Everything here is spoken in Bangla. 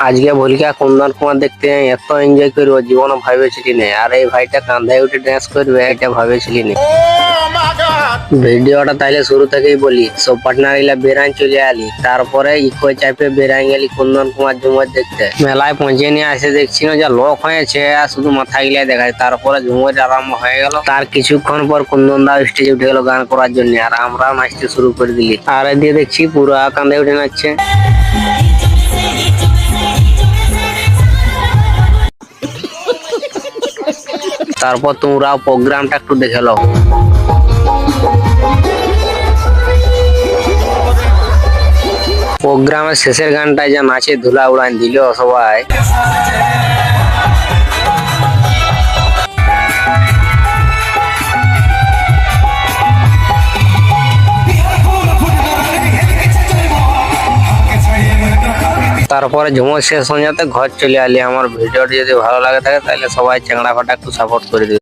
আজকে ভুলিকা কুন্দন কুমার দেখতে এত এনজয় করবো জীবনও ভাবেছিলি না। আর এই ভাইটা কান্ধায় উঠে ড্যান্স করবে এটা ভাবেছিলি না। ভিডিওটা তাইলে শুরু থেকেই বলি, সব পার্টনার ইলা বেরান চলে আলি, তারপরে ইকো চাপে বেরাই গেলি কুন্দন কুমার ঝুমুর দেখতে। মেলায় পৌঁছে নিয়ে আসে দেখছি না যা লোক হয়েছে, আর শুধু মাথা গিলাই দেখায়। তারপরে ঝুমুর আরম্ভ হয়ে গেল। তার কিছুক্ষণ পর কুন্দন দা স্টেজে উঠে গেল গান করার জন্য, আর আমরা নাচতে শুরু করে দিলি। আর এদিকে দেখছি পুরা কান্ধায় উঠে নাচছে। তারপর তোমরা প্রোগ্রামটা একটু দেখে লো। প্রোগ্রামের শেষের গানটায় যা নাচে ধুলা উড়ান দিল সবাই। তারপরে ঝুমুর শেষ হয়ে যাতে ঘর চলে আলি। আমার ভিডিওটি যদি ভালো লাগে থাকে তাহলে সবাই চ্যাংড়া ফাটা একটু সাপোর্ট করে দিবে।